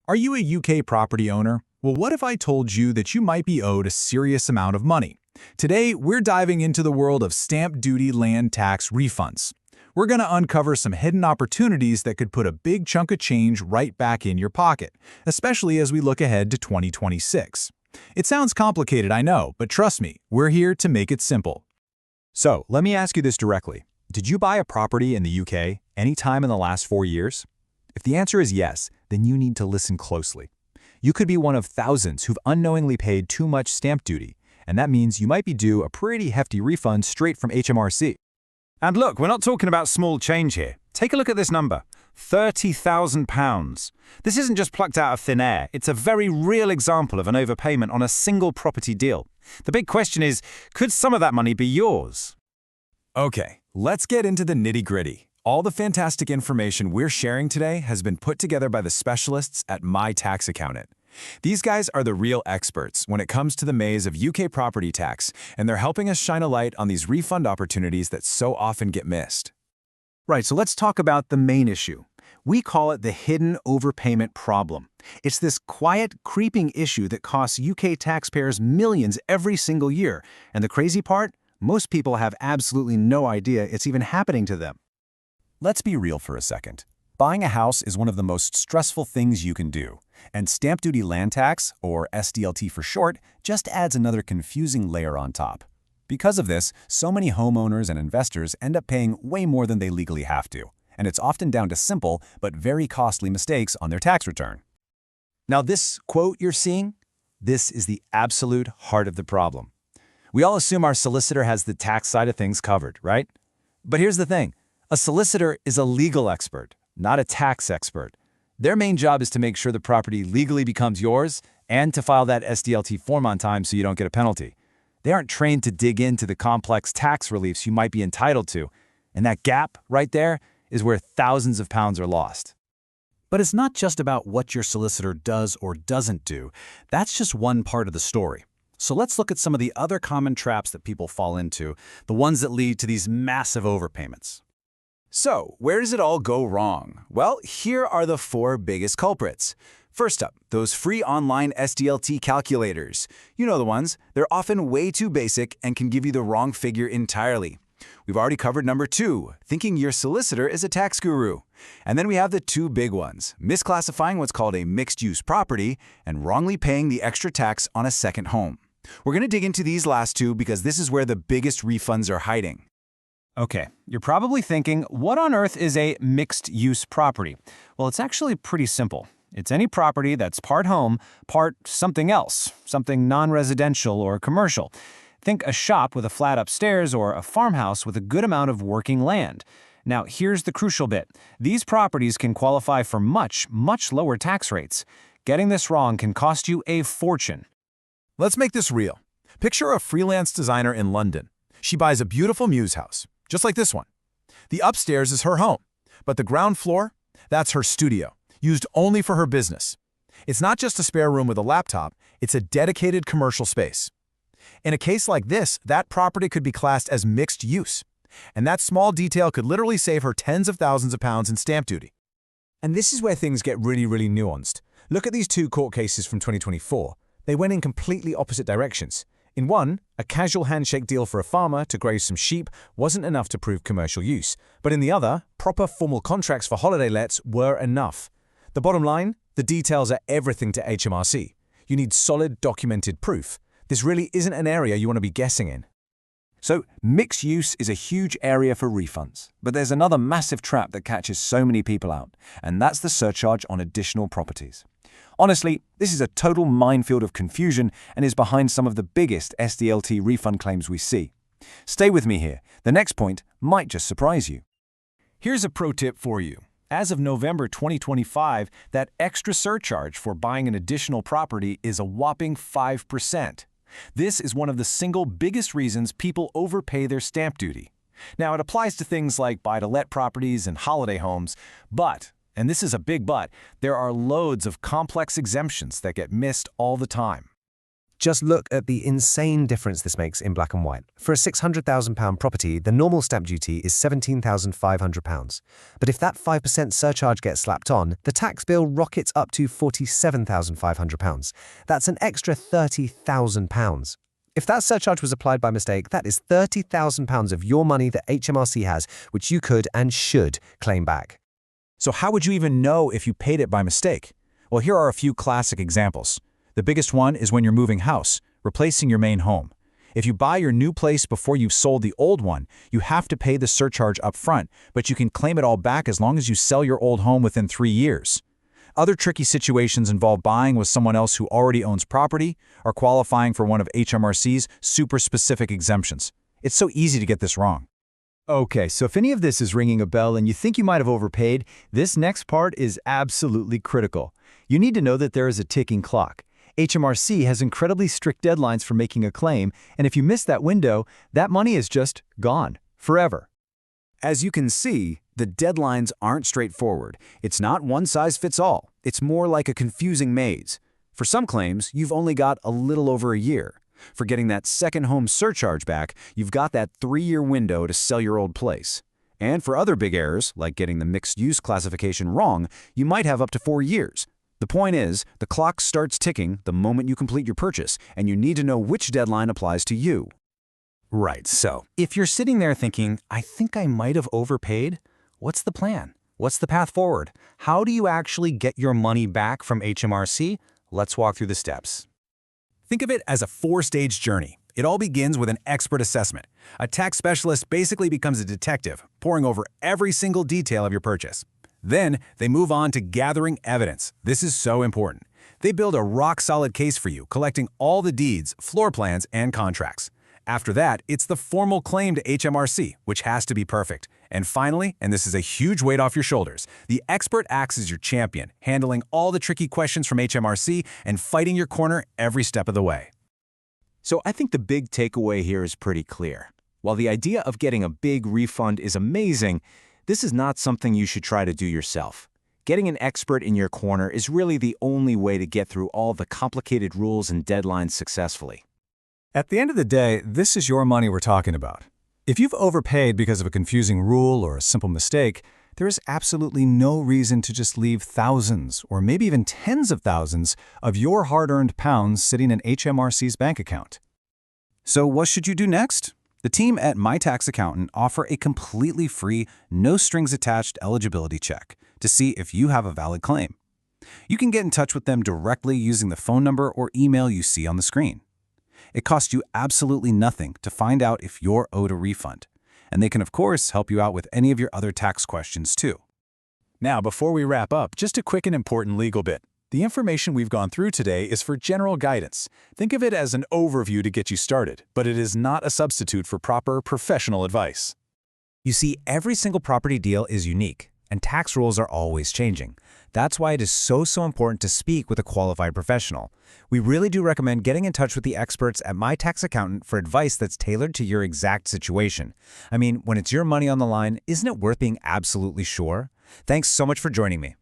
Are you a UK property owner? Well, what if I told you that you might be owed a serious amount of money? Today, we're diving into the world of stamp duty land tax refunds. We're going to uncover some hidden opportunities that could put a big chunk of change right back in your pocket, especially as we look ahead to 2026. It sounds complicated, I know, but trust me, we're here to make it simple. So, let me ask you this directly. Did you buy a property in the UK anytime in the last 4 years? If the answer is yes, then you need to listen closely. You could be one of thousands who've unknowingly paid too much stamp duty, and that means you might be due a pretty hefty refund straight from HMRC. And look, we're not talking about small change here. Take a look at this number, £30,000. This isn't just plucked out of thin air. It's a very real example of an overpayment on a single property deal. The big question is, could some of that money be yours? Okay, let's get into the nitty-gritty. All the fantastic information we're sharing today has been put together by the specialists at My Tax Accountant. These guys are the real experts when it comes to the maze of UK property tax, and they're helping us shine a light on these refund opportunities that so often get missed. Right, so let's talk about the main issue. We call it the hidden overpayment problem. It's this quiet, creeping issue that costs UK taxpayers millions every single year. And the crazy part? Most people have absolutely no idea it's even happening to them. Let's be real for a second. Buying a house is one of the most stressful things you can do, and stamp duty land tax, or SDLT for short, just adds another confusing layer on top. Because of this, so many homeowners and investors end up paying way more than they legally have to, and it's often down to simple but very costly mistakes on their tax return. Now this quote you're seeing, this is the absolute heart of the problem. We all assume our solicitor has the tax side of things covered, right? But here's the thing. A solicitor is a legal expert, not a tax expert. Their main job is to make sure the property legally becomes yours and to file that SDLT form on time so you don't get a penalty. They aren't trained to dig into the complex tax reliefs you might be entitled to, and that gap right there is where thousands of pounds are lost. But it's not just about what your solicitor does or doesn't do. That's just one part of the story. So let's look at some of the other common traps that people fall into, the ones that lead to these massive overpayments. So, where does it all go wrong? Well, here are the 4 biggest culprits. First up, those free online SDLT calculators. You know the ones. They're often way too basic and can give you the wrong figure entirely. We've already covered number 2, thinking your solicitor is a tax guru. And then we have the 2 big ones, misclassifying what's called a mixed-use property and wrongly paying the extra tax on a second home. We're going to dig into these last 2 because this is where the biggest refunds are hiding. Okay, you're probably thinking, what on earth is a mixed-use property? Well, it's actually pretty simple. It's any property that's part home, part something else, something non-residential or commercial. Think a shop with a flat upstairs or a farmhouse with a good amount of working land. Now, here's the crucial bit. These properties can qualify for much, much lower tax rates. Getting this wrong can cost you a fortune. Let's make this real. Picture a freelance designer in London. She buys a beautiful muse house, just like this one. The upstairs is her home, but the ground floor, that's her studio, used only for her business. It's not just a spare room with a laptop, it's a dedicated commercial space. In a case like this, that property could be classed as mixed use, and that small detail could literally save her tens of thousands of pounds in stamp duty. And this is where things get really nuanced. Look at these 2 court cases from 2024. They went in completely opposite directions. In one, a casual handshake deal for a farmer to graze some sheep wasn't enough to prove commercial use. But in the other, proper formal contracts for holiday lets were enough. The bottom line, the details are everything to HMRC. You need solid, documented proof. This really isn't an area you want to be guessing in. So, mixed use is a huge area for refunds. But there's another massive trap that catches so many people out, and that's the surcharge on additional properties. Honestly, this is a total minefield of confusion and is behind some of the biggest SDLT refund claims we see. Stay with me here. The next point might just surprise you. Here's a pro tip for you. As of November 2025, that extra surcharge for buying an additional property is a whopping 5%. This is one of the single biggest reasons people overpay their stamp duty. Now, it applies to things like buy-to-let properties and holiday homes, but, and this is a big but, there are loads of complex exemptions that get missed all the time. Just look at the insane difference this makes in black and white. For a £600,000 property, the normal stamp duty is £17,500. But if that 5% surcharge gets slapped on, the tax bill rockets up to £47,500. That's an extra £30,000. If that surcharge was applied by mistake, that is £30,000 of your money that HMRC has, which you could and should claim back. So how would you even know if you paid it by mistake? Well, here are a few classic examples. The biggest one is when you're moving house, replacing your main home. If you buy your new place before you've sold the old one, you have to pay the surcharge up front, but you can claim it all back as long as you sell your old home within 3 years. Other tricky situations involve buying with someone else who already owns property or qualifying for one of HMRC's super specific exemptions. It's so easy to get this wrong. Okay, so if any of this is ringing a bell and you think you might have overpaid, this next part is absolutely critical. You need to know that there is a ticking clock. HMRC has incredibly strict deadlines for making a claim, and if you miss that window, that money is just gone, forever. As you can see, the deadlines aren't straightforward. It's not one size fits all. It's more like a confusing maze. For some claims, you've only got a little over a year. For getting that second home surcharge back, you've got that 3-year window to sell your old place. And for other big errors, like getting the mixed-use classification wrong, you might have up to 4 years. The point is, the clock starts ticking the moment you complete your purchase, and you need to know which deadline applies to you. Right, so if you're sitting there thinking, I think I might have overpaid, what's the plan? What's the path forward? How do you actually get your money back from HMRC? Let's walk through the steps. Think of it as a 4-stage journey. It all begins with an expert assessment. A tax specialist basically becomes a detective, poring over every single detail of your purchase. Then, they move on to gathering evidence. This is so important. They build a rock-solid case for you, collecting all the deeds, floor plans, and contracts. After that, it's the formal claim to HMRC, which has to be perfect. And finally, and this is a huge weight off your shoulders, the expert acts as your champion, handling all the tricky questions from HMRC and fighting your corner every step of the way. So I think the big takeaway here is pretty clear. While the idea of getting a big refund is amazing, this is not something you should try to do yourself. Getting an expert in your corner is really the only way to get through all the complicated rules and deadlines successfully. At the end of the day, this is your money we're talking about. If you've overpaid because of a confusing rule or a simple mistake, there is absolutely no reason to just leave thousands or maybe even tens of thousands of your hard-earned pounds sitting in HMRC's bank account. So what should you do next? The team at My Tax Accountant offer a completely free, no-strings-attached eligibility check to see if you have a valid claim. You can get in touch with them directly using the phone number or email you see on the screen. It costs you absolutely nothing to find out if you're owed a refund, and they can, of course, help you out with any of your other tax questions, too. Now, before we wrap up, just a quick and important legal bit. The information we've gone through today is for general guidance. Think of it as an overview to get you started, but it is not a substitute for proper professional advice. You see, every single property deal is unique, and tax rules are always changing. That's why it is so important to speak with a qualified professional. We really do recommend getting in touch with the experts at My Tax Accountant for advice that's tailored to your exact situation. I mean, when it's your money on the line, isn't it worth being absolutely sure? Thanks so much for joining me.